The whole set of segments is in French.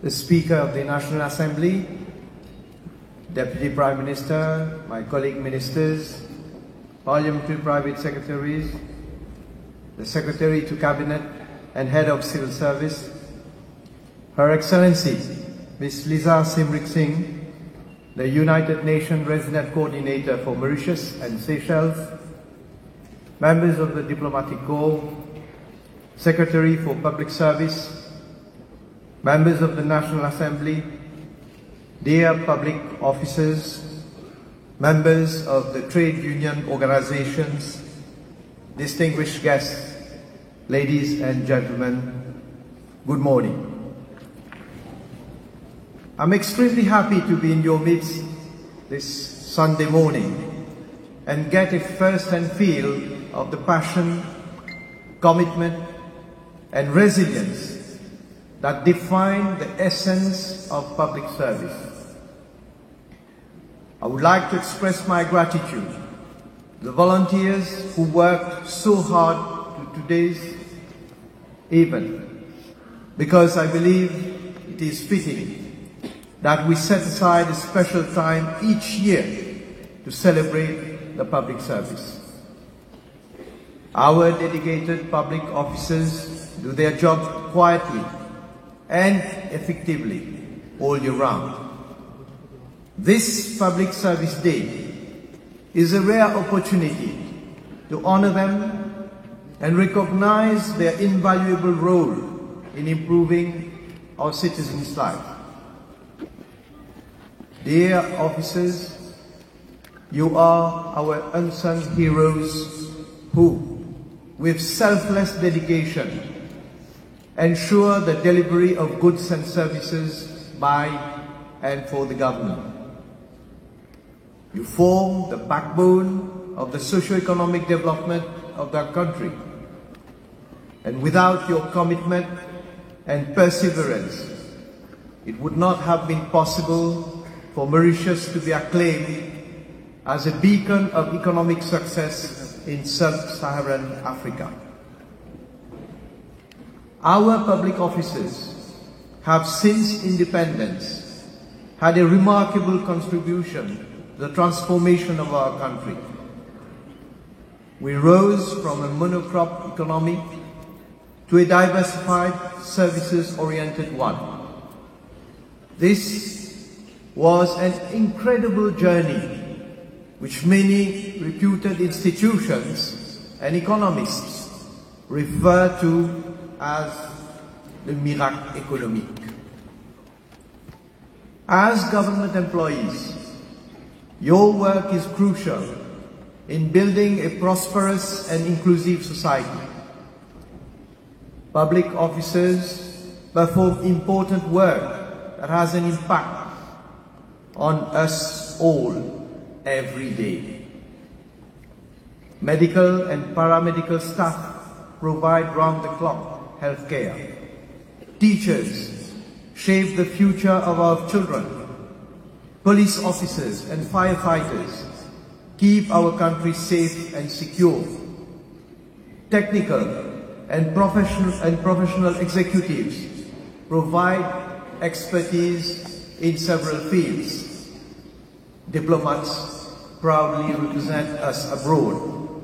the Speaker of the National Assembly, Deputy Prime Minister, my colleague ministers, Parliamentary Private Secretaries, the Secretary to Cabinet and Head of Civil Service, Her Excellency Ms. Lisa Simrik Singh, the United Nations Resident Coordinator for Mauritius and Seychelles, members of the Diplomatic Corps, Secretary for Public Service, members of the National Assembly, dear public officers, members of the trade union organizations, distinguished guests, ladies and gentlemen, good morning. I'm extremely happy to be in your midst this Sunday morning and get a first-hand feel of the passion, commitment, and resilience that define the essence of public service. I would like to express my gratitude to the volunteers who worked so hard to today's event, because I believe it is fitting that we set aside a special time each year to celebrate the public service. Our dedicated public officers do their job quietly and effectively all year round. This Public Service Day is a rare opportunity to honor them and recognize their invaluable role in improving our citizens' lives. Dear officers, you are our unsung heroes who, with selfless dedication, ensure the delivery of goods and services by and for the government. You form the backbone of the socio-economic development of our country. And without your commitment and perseverance, it would not have been possible for Mauritius to be acclaimed as a beacon of economic success in sub-Saharan Africa. Our public officers have since independence had a remarkable contribution to the transformation of our country. We rose from a monocrop economy to a diversified, services-oriented one. This was an incredible journey which many reputed institutions and economists refer to as the miracle économique. As government employees, your work is crucial in building a prosperous and inclusive society. Public officers perform important work that has an impact on us all every day. Medical and paramedical staff provide round-the-clock health care. Teachers shape the future of our children. Police officers and firefighters keep our country safe and secure. Technical and professional executives provide expertise in several fields. Diplomats proudly represent us abroad.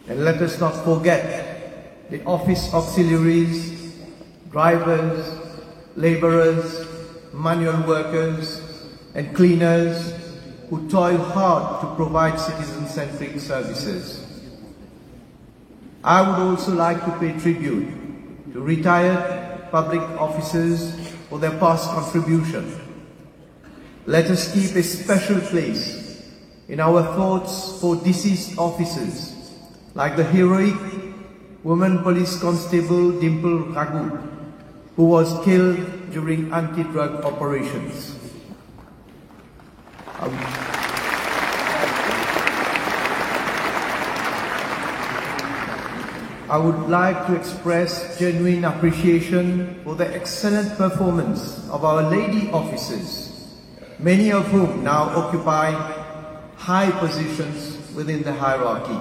And let us not forget the office auxiliaries, drivers, laborers, manual workers, and cleaners who toil hard to provide citizen-centric services. I would also like to pay tribute to retired public officers for their past contribution. Let us keep a special place in our thoughts for deceased officers, like the heroic woman police constable Dimple Ragu, who was killed during anti-drug operations. I would like to express genuine appreciation for the excellent performance of our lady officers, many of whom now occupy high positions within the hierarchy.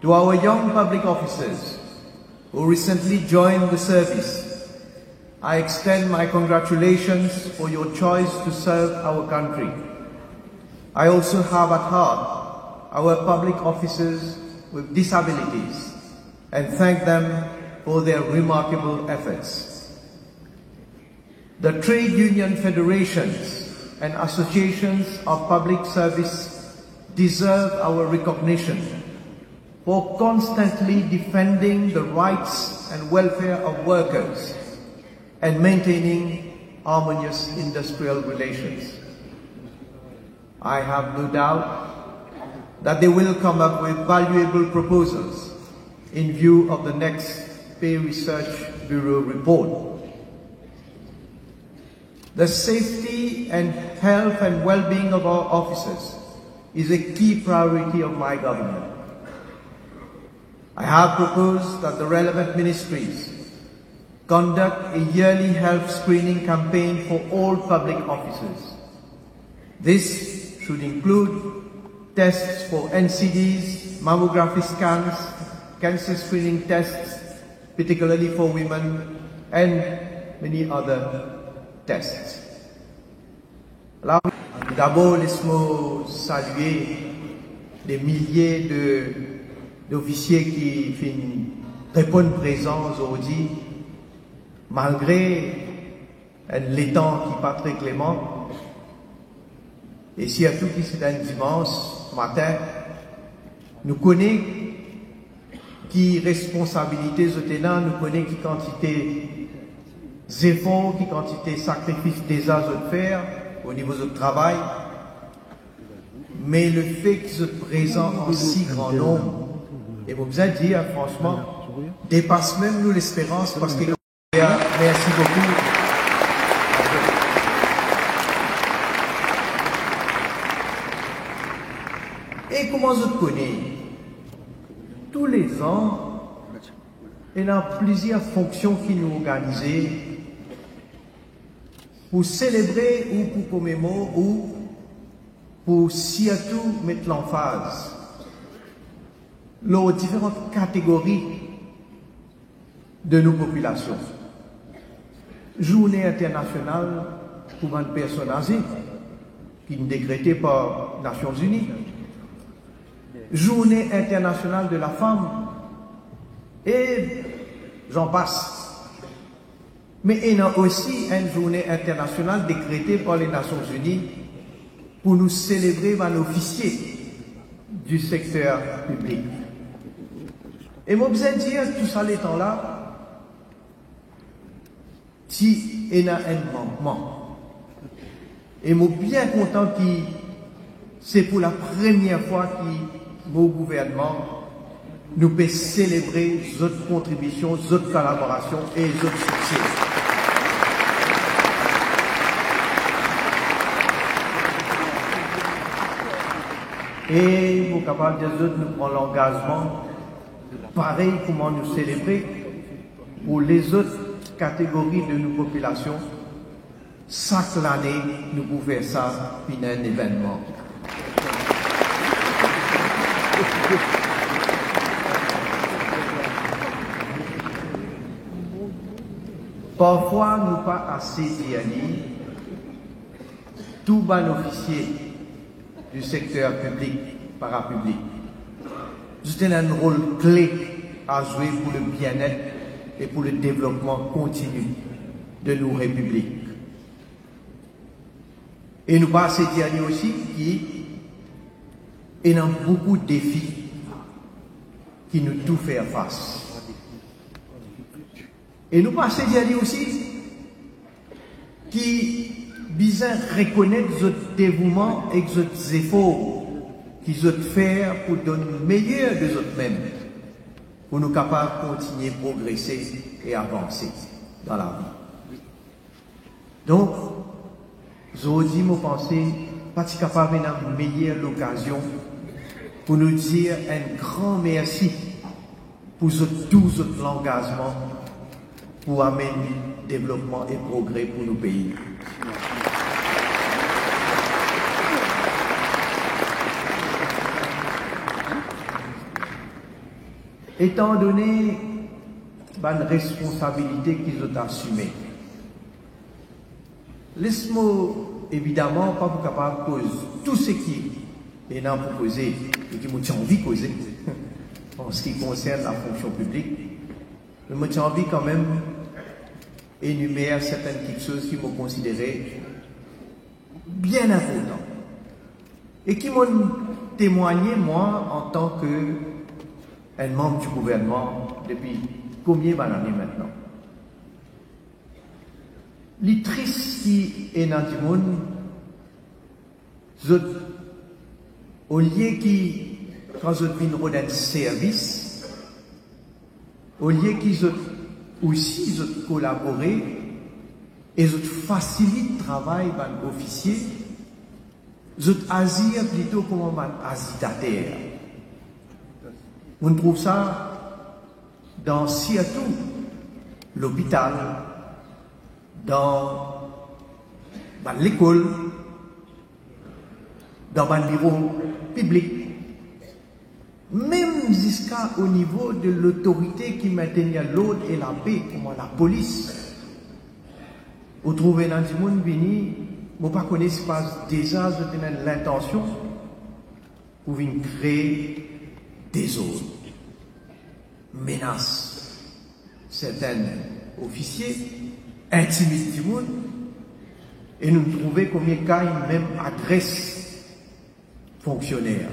To our young public officers who recently joined the service, I extend my congratulations for your choice to serve our country. I also have at heart our public officers with disabilities and thank them for their remarkable efforts. The trade union federations and associations of public service deserve our recognition for constantly defending the rights and welfare of workers and maintaining harmonious industrial relations. I have no doubt that they will come up with valuable proposals in view of the next Pay Research Bureau report. The safety and health and well-being of our officers is a key priority of my government. I have proposed that the relevant ministries conduct a yearly health screening campaign for all public officers. This should include tests for NCDs, mammography scans, cancer screening tests, particularly for women, and many other tests. Alors, d'abord, laisse-moi saluer les milliers d'officiers qui répondent présents aujourd'hui, malgré les temps qui ne sont pas très clément. Et surtout qui c'est un dimanche matin, nous connaissons qui responsabilité là, nous connaissons qui quantité d'efforts, qui quantité de sacrifices déjà de faire au niveau de travail. Mais le fait qu'ils soient présents en si grand nombre, et vous avez dit, franchement, dépasse même nous l'espérance parce que merci beaucoup. Et comment je connais? Tous les ans, il y a plusieurs fonctions qui nous organisent pour célébrer ou pour commémorer ou pour surtout mettre l'emphase les différentes catégories de nos populations. Journée internationale pour une personne âgée qui est décrétée par les Nations Unies. Journée internationale de la femme, et j'en passe. Mais il y a aussi une journée internationale décrétée par les Nations Unies pour nous célébrer un officier du secteur public. Et moi, je veux dire, tout ça, les temps-là, si il y a un manquement. Et moi, bien content que c'est pour la première fois que mon gouvernement nous peut célébrer notre contribution, notre collaboration et notre succès. Et pour capable des autres, nous prenons l'engagement, pareil comment nous célébrer pour les autres catégories de nos populations. Chaque année, nous pouvons faire ça, puis un événement. Parfois, nous pas assez d'y aller. Tout bon officier du secteur public, parapublic, c'est un rôle clé à jouer pour le bien-être et pour le développement continu de nos républiques. Et nous pas assez d'y aller aussi il y a beaucoup de défis qui nous tout faire face. Et nous passons d'y aller aussi qui besoin reconnaître notre dévouement et nos efforts qu'ils ont faire pour donner le meilleur de eux-mêmes, pour nous capables de continuer à progresser et avancer dans la vie. Donc, aujourd'hui, je pense pas capable d'avoir une meilleure occasion pour nous dire un grand merci pour tout notre engagement pour amener développement et progrès pour nos pays. Étant donné la responsabilité qu'ils ont assumée, Laisse-moi, évidemment, pas vous capable de cause tout ce qui est non proposé et qui m'a envie de causer en ce qui concerne la fonction publique. Je me tiens envie quand même énumérer certaines petites choses qui m'ont considéré bien importantes et qui m'ont témoigné, moi, en tant que membre du gouvernement depuis combien d'années maintenant. Les tristes qui est dans le monde, au lieu qui, quand ils viennent rendre service, au lieu qu'ils aussi collaborer et ils facilitent le travail des officiers, ils agissent plutôt comme un agitateur. On trouve ça dans surtout l'hôpital, dans l'école, dans le bureau public, même jusqu'au niveau de l'autorité qui maintenait l'ordre et la paix, comme la police. Vous trouvez dans le monde venu, vous ne connaissez pas déjà l'intention pour venir créer des ordres, menaces certains officiers, intimider du monde, et nous trouvons combien de cas même agressent fonctionnaires.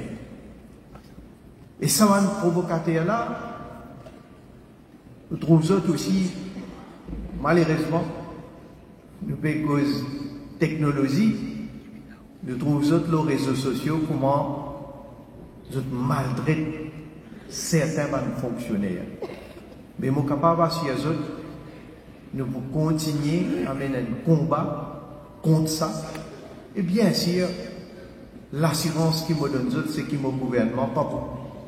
Et ça va nous provoquer là, nous trouvons aussi, malheureusement, nous payons cause technologie, nous trouvons les réseaux sociaux, comment nous maltraitent certains fonctionnaires. Mais nous sommes capables de nous continuer à mener un combat contre ça. Et bien sûr, l'assurance qui me donne, c'est que mon gouvernement pas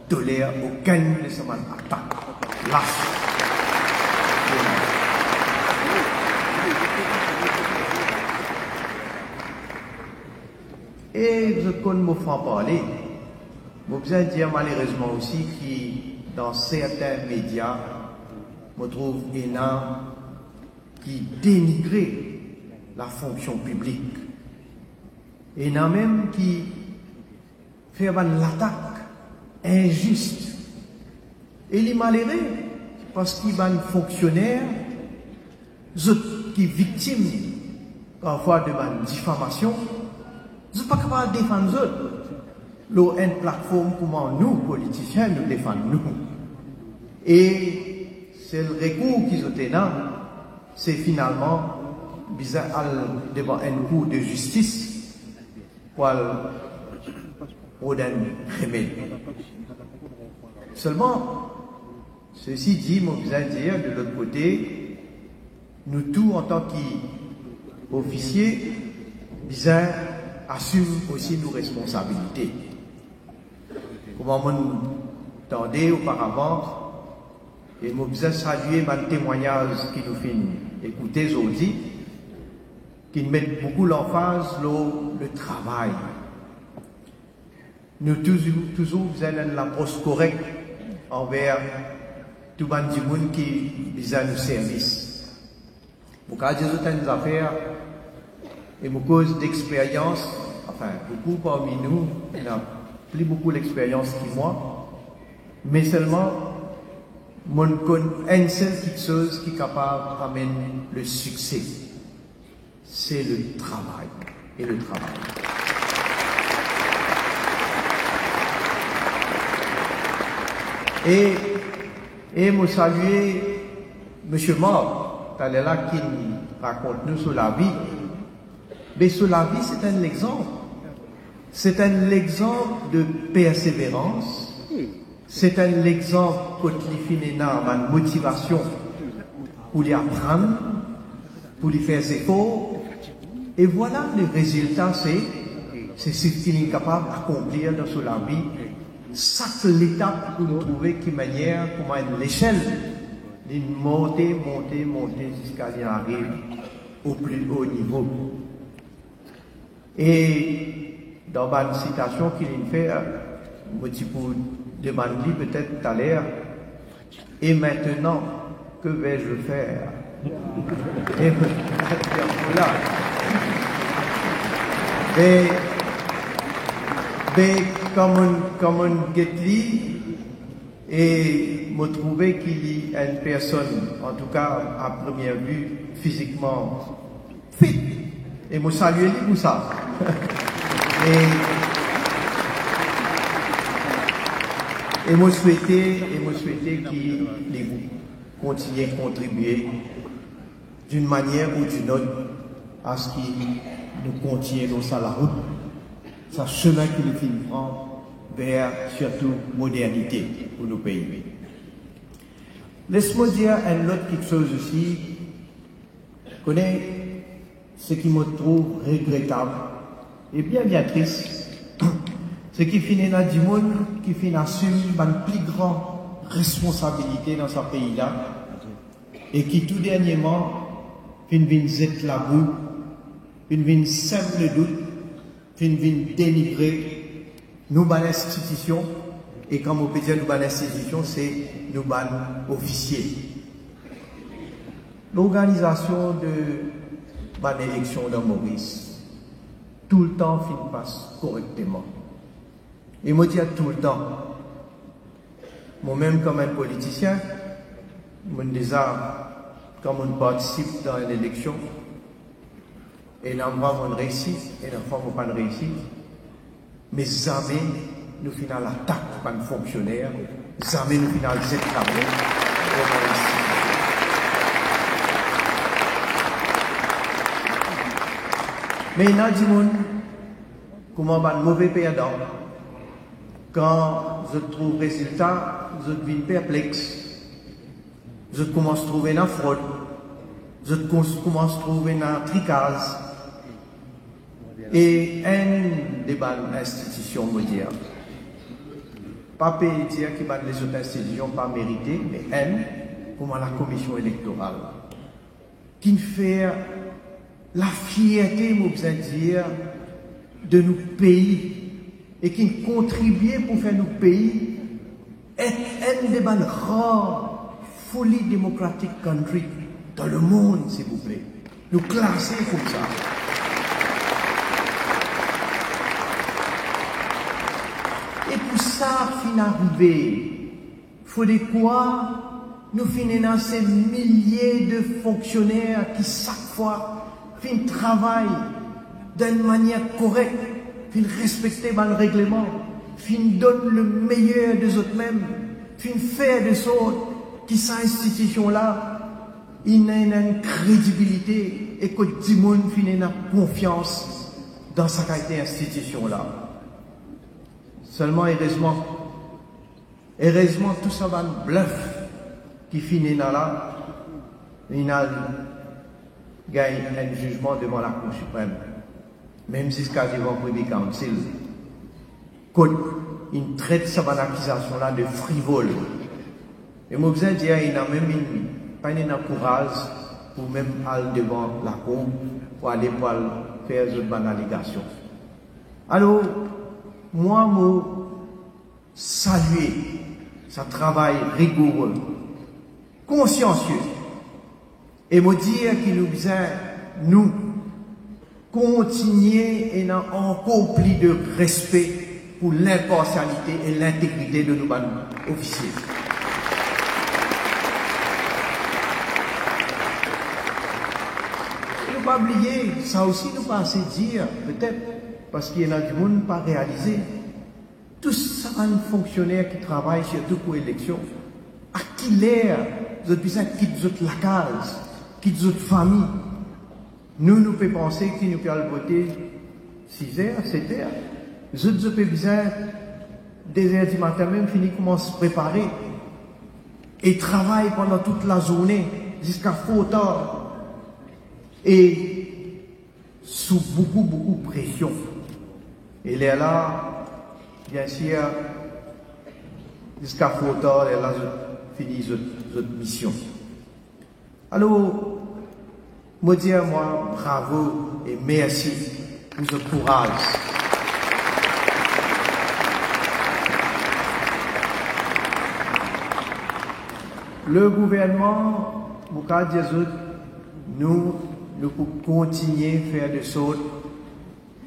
tolère aucune de ces attaques. Là. Et je connais me faire parler. Je besoin de dire malheureusement aussi que dans certains médias, je trouve énorme qui dénigrait la fonction publique. Et non même qui fait l'attaque injuste. Et les malheureux, parce qu'il y a un fonctionnaire qui est victime parfois de la diffamation, ils ne sont pas capables de défendre eux. L'eau une plateforme comment nous, politiciens, nous défendons nous. Et c'est le recours qu'ils ont là, c'est finalement bizarre devant un cours de justice pour un remède. Seulement, ceci dit, moi, besoin de dire, de l'autre côté, nous tous, en tant qu'officiers, besoin assume aussi nos responsabilités. Comme on m'entendait auparavant, et moi, besoin saluer mon témoignage qui nous fait écouter aujourd'hui, qui met beaucoup l'emphase sur le travail. Nous toujours besoin d'une approche correcte envers tout le monde qui besoin de service. Pour cas de certaines affaires et beaucoup cause d'expérience, enfin beaucoup parmi nous, il n'a plus beaucoup d'expérience que moi, mais seulement mon une seule petite chose qui est capable d'amener le succès, c'est le travail et le travail. Et me saluer M. Mort, qui est là qui raconte nous sur la vie. Mais sur la vie, c'est un exemple. C'est un exemple de persévérance. C'est un exemple qui finit dans la motivation pour les apprendre, pour les faire des efforts. Et voilà, le résultat, c'est ce qu'il est capable d'accomplir dans la vie. Chaque étape pour nous trouver qui manière, comment l'échelle, d'une monter jusqu'à y arriver au plus haut niveau. Et dans ma citation qu'il fait, je pour demander peut-être tout à l'heure, et maintenant, que vais-je faire? Et voilà. Comme on Getli, et me trouver qu'il y a une personne, en tout cas à première vue, physiquement fit, et me saluer lui pour ça. Et me souhaiter qu'il continue à contribuer d'une manière ou d'une autre à ce qu'il nous continue dans sa la route, sa chemin qu'il nous prend vers surtout modernité pour nos pays. Laisse-moi dire une autre petite chose aussi, connais ce qui me trouve regrettable et bien triste, c'est qu'il finit dans du monde qui finit assumer une plus grande responsabilité dans ce pays-là et qui tout dernièrement finit zette la boue, finit simple doute, finit dénigrer nos bonnes institutions et quand on peut dire nos bonnes institutions, c'est nos bonnes officiers. L'organisation de bonne élection dans Maurice, tout le temps finit passe correctement. Et moi, je dis tout le temps, moi-même comme un politicien, déjà, quand on participe dans une élection, et dans moi, on réussit, et dans la fois, on pas réussir, mais jamais nous finissons l'attaque par un fonctionnaire, jamais nous finissons les travaux. Mais il y a des gens comment un mauvais perdant. Quand je trouve le résultat, je deviens perplexe. Je commence à trouver une fraude. Je commence à trouver une tricase. Et une des bonnes institutions, me dire. Pas dire que les autres institutions pas méritées, mais comme la commission électorale, qui fait la fierté, me dire, de nos pays et qui contribue pour faire nos pays être une des rares folies démocratiques country dans le monde, s'il vous plaît. Nous classer comme ça. Et pour ça, fin arrivé, il faut de quoi nous finissons dans ces milliers de fonctionnaires qui chaque fois fin travaillent d'une manière correcte, fin respecter le règlement, fin donner le meilleur des autres mêmes, fin faire de sorte que cette institution-là, il a une crédibilité et que tout le monde finit dans confiance dans sa qualité institution-là. Seulement, heureusement, tout ça va un bluff qui finit là, il a gagné un jugement devant la Cour suprême. Même jusqu'à devant le Privy Council, il traite cette accusation-là de frivole. Et moi, je dis, il n'a même pas de courage pour même aller devant la Cour, pour aller faire une bonne allégation. Alors, moi, je salue ce travail rigoureux, consciencieux, et me dire qu'il nous besoin, nous, continuer et avoir encore plus de respect pour l'impartialité et l'intégrité de nos officiers. Et ne pas oublier, ça aussi nous pas assez dire, peut-être, parce qu'il y en a du monde pas réalisé. Tous ces fonctionnaires qui travaillent surtout pour l'élection, à qui l'air, vous avez besoin de quitter la case, quitter votre famille. Nous pouvons penser qu'il nous peut voter 6 heures, 7 heures. Les autres ont besoin des heures du matin même, finir commence à se préparer. Et travaillent pendant toute la journée, jusqu'à fort tard. Et sous beaucoup de pression. Et là, bien sûr, jusqu'à fort tard, et là, fini votre mission. Alors, moi dire bravo et merci pour votre courage. Le gouvernement, nous pouvons continuer à faire de sorte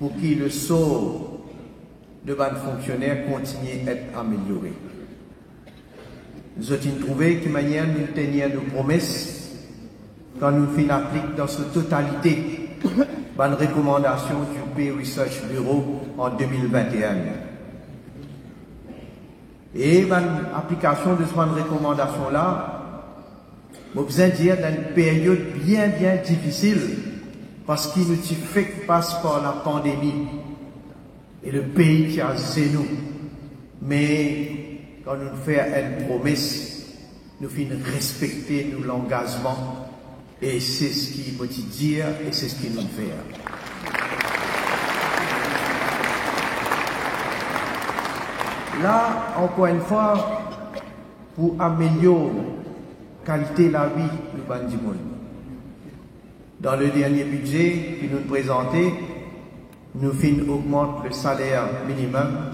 pour que le sort de ban fonctionnaires continue à être amélioré. Nous avons trouvé que manière nous tenions nos promesses quand nous finissons appliquer dans sa totalité ban recommandation du Pew Research Bureau en 2021. Et l'application de cette recommandation-là, je besoin dire dans une période bien difficile, parce qu'il nous fait que passe par la pandémie et le pays qui a nous. Mais quand nous faisons une promesse, nous finissons respecter l'engagement, et c'est ce qui veut dire et c'est ce qui nous fait. Là, encore une fois, pour améliorer la qualité de la vie du Bandimoun. Dans le dernier budget que nous présentons, nous augmentons le salaire minimum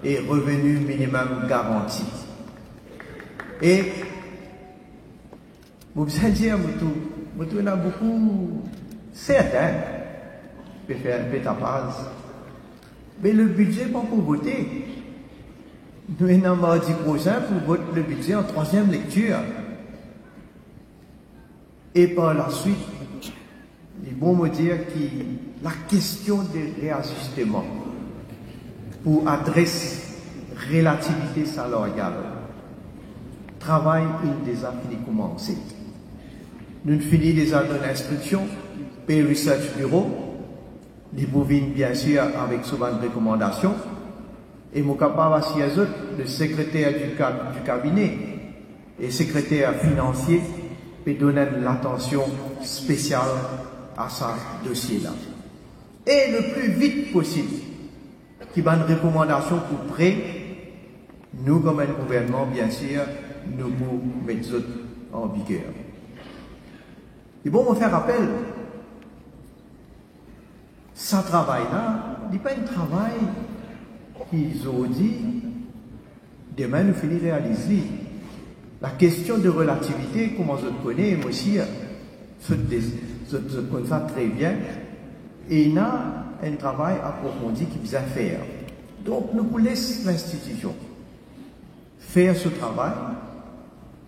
et revenu minimum garanti. Et, vous pouvez dire, vous avez beaucoup, certes, peut faire un peu ta base, mais le budget, pas pour voter. Nous sommes mardi prochain pour voter le budget en troisième lecture. Et par la suite, ils vont me dire que la question de réajustement pour adresser relativité salariale, travail, il déjà fini de commencer. Nous finissons déjà dans l'instruction, Pew Research Bureau, nous pouvons bien sûr avec souvent de recommandations. Et mon capable aussi le secrétaire du cabinet et secrétaire financier peut donner l'attention spéciale à ce dossier-là. Et le plus vite possible, qui va une recommandation pour près, nous comme un gouvernement, bien sûr, nous vous mettons en vigueur. Et bon, on faire appel. Ce travail-là, il n'est pas un travail qu'ils ont dit, demain nous finissons de réaliser. La question de relativité, comment je le connais, moi aussi, je connais ça très bien, et il y a un travail approfondi qui vient faire. Donc, nous vous laissons l'institution faire ce travail,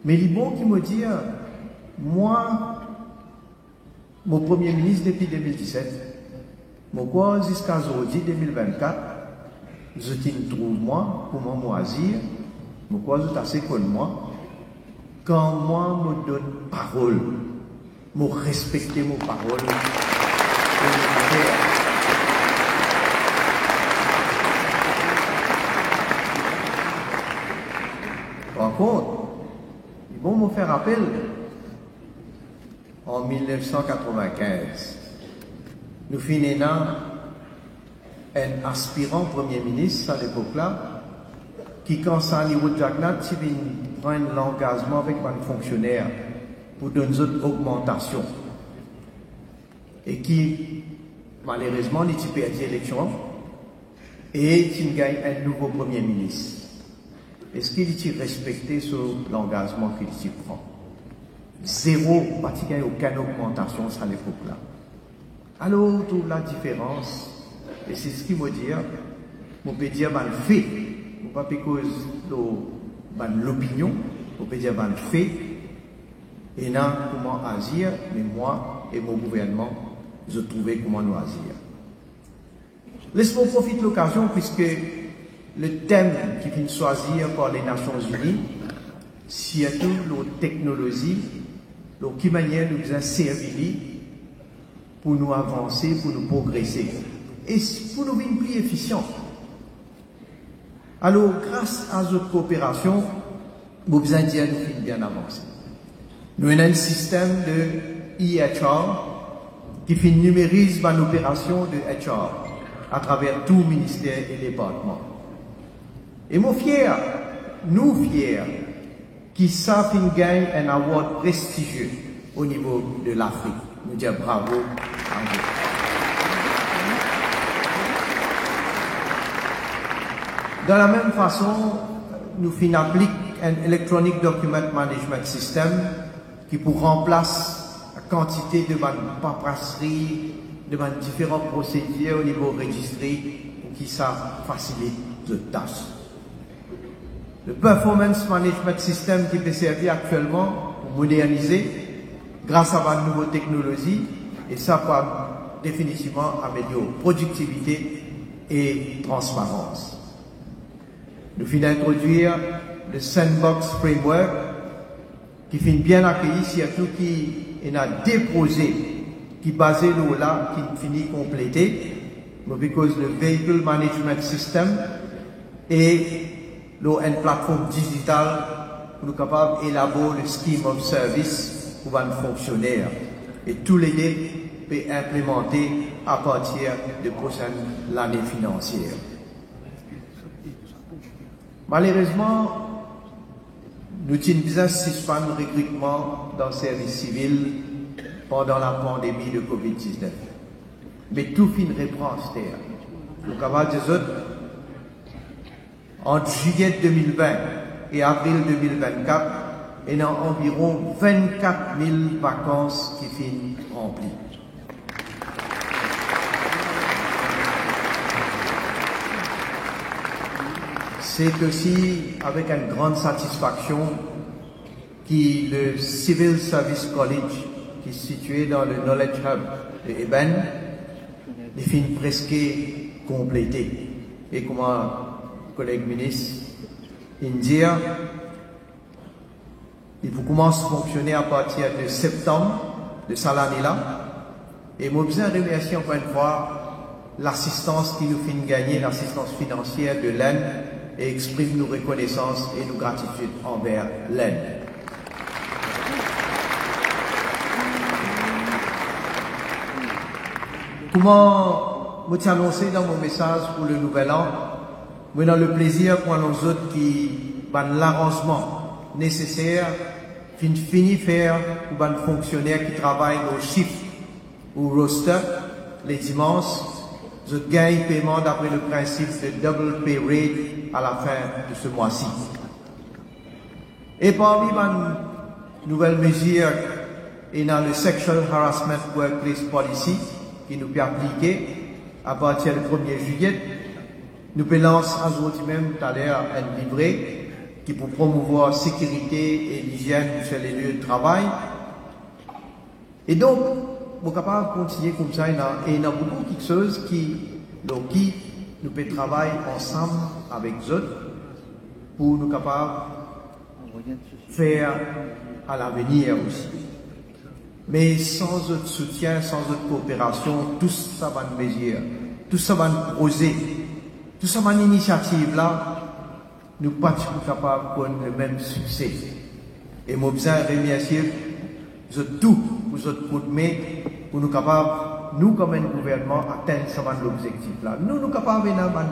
mais il est bon qui me dit, moi, mon Premier ministre depuis 2017, mon quoi jusqu'à aujourd'hui 2024, je trouve moi, pour mon moisir, je crois que c'est assez comme moi, quand moi me donne parole, me respecter mon parole, par contre, ils vont me faire appel en 1995. Nous finissons un aspirant Premier ministre à l'époque-là, qui, quand ça a niveau de Jagnat, il prend l'engagement avec un fonctionnaire pour donner une augmentation. Et qui, malheureusement, il a perdu l'élection et il gagne un nouveau Premier ministre. Est-ce qu'il a respecté l'engagement qu'il prend? Zéro, pratiquement aucune augmentation à l'époque-là. Alors, toute la différence, et c'est ce qu'il veut dire, on peut dire le fait, pas parce de l'opinion, on peut dire le fait, et non comment agir, mais moi et mon gouvernement, je trouvais comment nous agir. Laisse-moi profiter de l'occasion, puisque le thème qui vient choisir par les Nations Unies, surtout la technologie, qui manière nous a servi pour nous avancer, pour nous progresser. Et pour nous être plus efficients. Alors, grâce à notre coopération, nous avons bien avancé. Nous avons un système de EHR qui numérise l'opération de HR à travers tout ministère et département. Et nous fiers, qui savent gagner un award prestigieux au niveau de l'Afrique. Nous disons bravo à vous. De la même façon, nous appliquons un Electronic Document Management System qui pour remplacer la quantité de paperasserie de différents procédures au niveau registré pour qui ça facilite le tâche. Le Performance Management System qui peut servir actuellement pour moderniser grâce à la nouvelle technologie et ça va définitivement améliorer productivité et transparence. Nous finissons d'introduire le Sandbox Framework qui finit bien accueilli, surtout qui a des projets qui basés là, qui finit complété, parce que le Vehicle Management System et une plateforme digitale pour nous capables d'élaborer le Scheme of Service pour un fonctionnaire. Et tous les deux peuvent implémenter à partir de l'année financière. Malheureusement, nous avons besoin de suspendre le recrutement dans le service civil pendant la pandémie de Covid-19. Mais tout finit reprend ce terre. Nous avons des autres. Entre juillet 2020 et avril 2024, il y a environ 24 000 vacances qui finissent remplies. C'est aussi avec une grande satisfaction que le Civil Service College, qui est situé dans le Knowledge Hub de Eben, est fini presque complété. Et comme collègue ministre indien, il faut commencer à fonctionner à partir de septembre de cette année-là. Et moi, je remercie encore une fois l'assistance qui nous fait gagner, l'assistance financière de l'Inde, et exprime nos reconnaissances et nos gratitudes envers l'Inde. Comment vous annoncé dans mon message pour le nouvel an, nous avons le plaisir pour nous autres qui ont l'arrangement nécessaire, fini faire pour les fonctionnaires qui travaillent au chiffre ou roster les dimanches, nous gagnent paiement d'après le principe de double pay rate à la fin de ce mois-ci. Et parmi les nouvelles mesures, il y a le Sexual Harassment Workplace Policy qui nous peut appliquer à partir du 1er juillet. Nous pouvons lancer aujourd'hui même tout à l'heure un livret qui pour promouvoir la sécurité et l'hygiène sur les lieux de travail. Et donc, nous sommes capables de continuer comme ça. Et il y a beaucoup de choses qui nous pouvons travailler ensemble avec les autres pour nous capables de faire à l'avenir aussi. Mais sans votre soutien, sans votre coopération, tout ça va nous mesure, tout ça va nous poser. Tout ça, une initiative là, nous ne sommes pas capables de le même succès. Et moi, je remercie tout pour votre coup de main, pour nous capables, nous comme un gouvernement, atteindre ce objectif là. Nous sommes capables d'avoir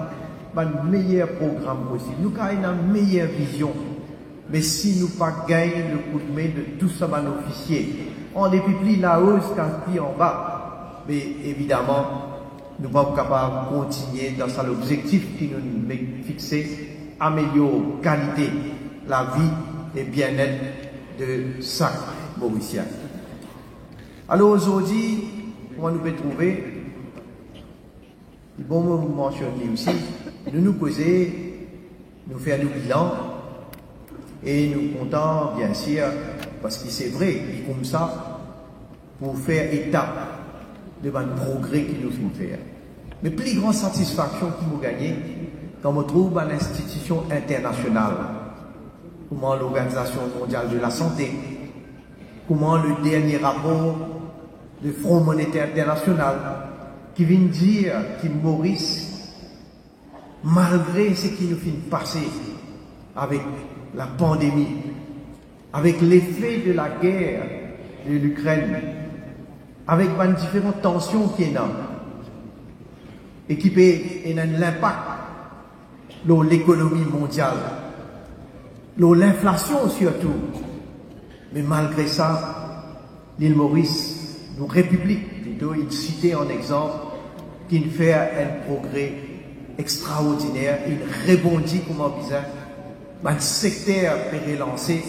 un meilleur programme possible, nous avons une meilleure vision. Mais si nous pas gagnons le coup de main de tout ça, officier, on est plus là-haut, c'est en bas. Mais évidemment, nous ne sommes pas capables de continuer dans l'objectif qui nous est fixé, améliorer la qualité, la vie et bien-être de chaque Mauricien. Alors aujourd'hui, comment nous pouvons trouver, bon, vous mentionnez aussi, nous causer, nous faire nos bilans et nous comptons bien sûr, parce que c'est vrai, comme ça, pour faire étape de progrès qui nous fait faire. Mais plus grande satisfaction qui nous gagne quand on trouve une institution internationale, comment l'Organisation mondiale de la santé, comment le dernier rapport du Fonds monétaire international qui vient dire que Maurice, malgré ce qui nous fait passer avec la pandémie, avec l'effet de la guerre de l'Ukraine, avec les différentes tensions qu'il y a, et qui peut avoir l'impact sur l'économie mondiale, sur l'inflation surtout. Mais malgré ça, l'île Maurice, nos républiques, plutôt, il citait en exemple, qui fait un progrès extraordinaire, il rebondit comme on disait, un secteur peut relancer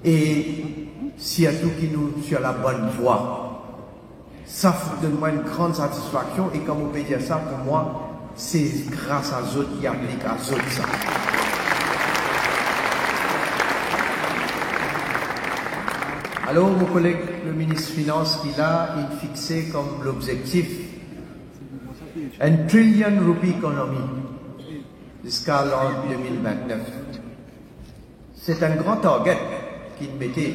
et surtout qui nous sur la bonne voie. Ça donne-moi une grande satisfaction et comme on peut dire ça, pour moi, c'est grâce à eux qui appliquent à eux ça. Alors, mon collègue, le ministre des Finances, il a fixé comme l'objectif un trillion rupee économie jusqu'à l'an 2029. C'est un grand target qu'il mettait.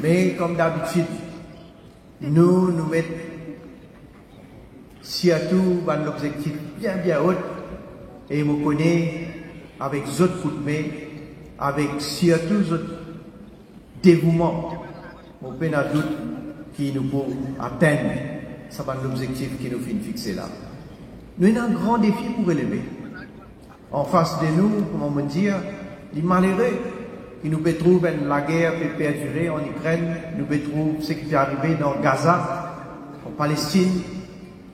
Mais comme d'habitude, nous mettons surtout l'objectif bien haut et vous connaissez avec d'autres coups de main, avec surtout d'autres dévouement, on peut pas doute qui nous peut atteindre l'objectif qui nous fait fixer là. Nous avons un grand défi pour relever. En face de nous, comment me dire, les malheureux qui nous trouvent la guerre peut perdurer en Ukraine, nous trouvent ce qui peut arriver dans Gaza, en Palestine,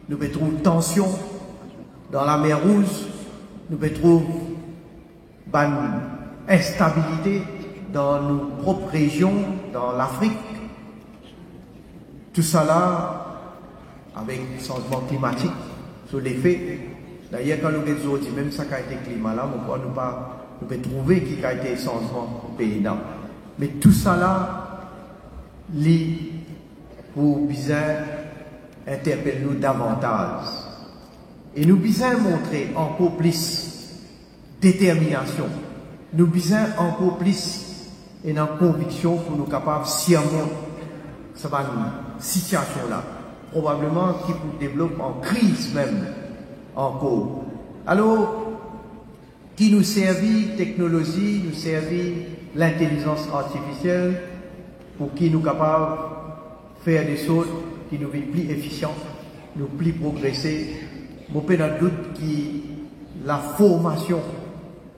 nous trouvons tension dans la mer Rouge, nous trouvons instabilité dans nos propres régions, dans l'Afrique. Tout ça là, avec le changement climatique, sur les faits. D'ailleurs, quand nous disons, même ça qui a été climat là, on peut trouver qu'il a été changement au pays là. Mais tout ça là, pour bien interpeller nous davantage. Et nous bien montrer encore plus détermination. Nous bien encore plus et dans conviction pour nous capables surmonter cette situation-là. Probablement qui nous développe en crise même encore. Alors, qui nous servit technologie, nous servit l'intelligence artificielle pour qui nous capables de faire des choses qui nous rendent plus efficients, nous plus progresser. Je n'ai pas de doute que la formation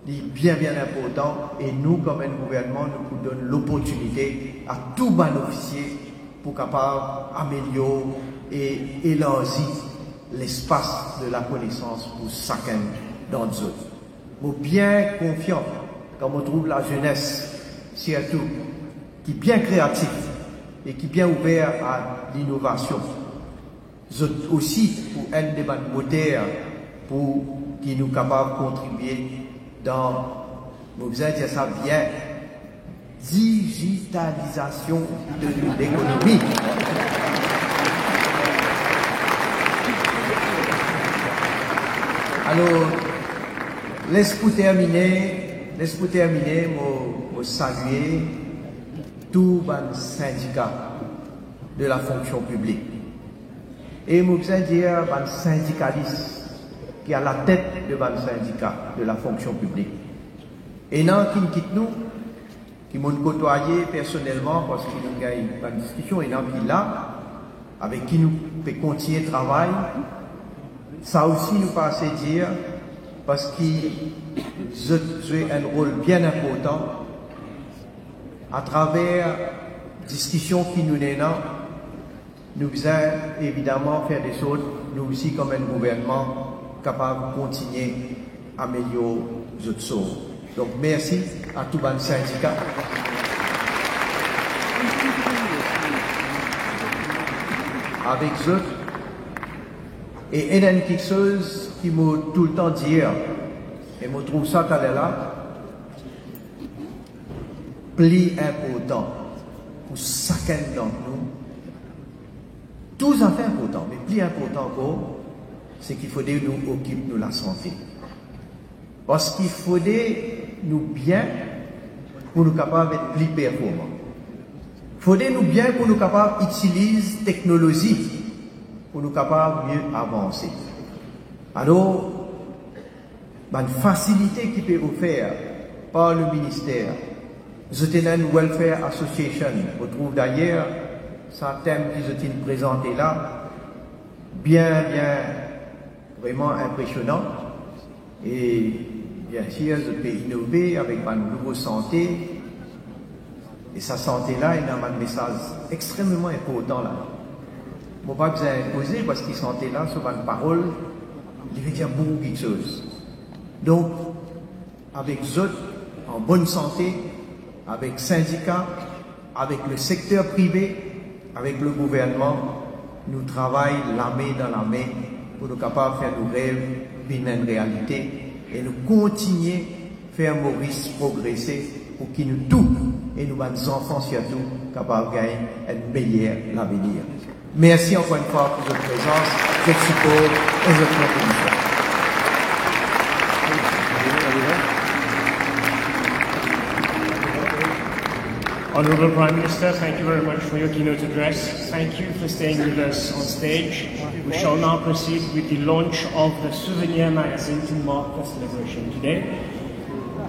est bien important et nous, comme un gouvernement, nous donnons l'opportunité à tout bon officier pour capable améliorer et élargir l'espace de la connaissance pour chacun d'entre eux. Je suis bien confiant quand on trouve la jeunesse, surtout, qui est bien créative et qui est bien ouvert à l'innovation. Aussi pour un des moteurs pour qui nous capables de contribuer dans, vous allez dire ça bien, digitalisation de l'économie. Alors, laisse-moi terminer, je saluer tous les syndicats de la fonction publique. Et je veux dire, les syndicalistes qui est à la tête de les syndicats de la fonction publique. Et non, qui nous quittent nous, qui m'ont côtoyé personnellement parce qu'ils nous gagnent une discussion, et non, qui là, avec qui nous pouvons continuer le travail. Ça aussi nous passe à dire, parce qu'ils jouent un rôle bien important à travers discussions qui nous donnent. Nous faisons évidemment faire des choses, nous aussi comme un gouvernement, capable de continuer à améliorer les autres choses. Donc merci à tous les syndicats. Avec eux, et il y a quelque chose qui m'a tout le temps dit, et je trouve ça là, plus important pour chacun d'entre nous. Tous affaires importants, mais plus important encore, c'est qu'il faudrait nous occuper de la santé. Parce qu'il faudrait nous bien pour nous capables d'être plus performants. Il faudrait nous bien pour nous capables d'utiliser la technologie pour nous capables de mieux avancer. Alors, une facilité qui peut offerte par le ministère, The Welfare Association, on trouve d'ailleurs, c'est un thème qui est présenté là, bien, vraiment impressionnant. Et bien sûr, je peux innover avec ma nouvelle santé. Et sa santé-là, il y a un message extrêmement important là. Je ne vais pas vous imposer parce que santé-là, sur une parole, il veut dire beaucoup quelque chose. Donc, avec eux, en bonne santé, avec syndicats, avec le secteur privé, avec le gouvernement, nous travaillons la main dans la main pour nous capables de faire nos rêves une réalité et nous continuer à faire Maurice progresser pour qu'il nous tous et nous, nos enfants surtout, capables de gagner un meilleur avenir. Merci encore une fois pour votre présence, votre support et votre contribution. Honourable Prime Minister, thank you very much for your keynote address. Thank you for staying with us on stage. We shall now proceed with the launch of the Souvenir magazine to mark the celebration today.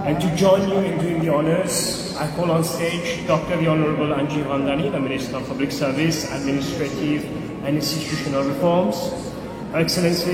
And to join you in doing the honours, I call on stage Dr. the Honourable Anjeev Ramdhani, the Minister of Public Service, Administrative and Institutional Reforms. Her Excellency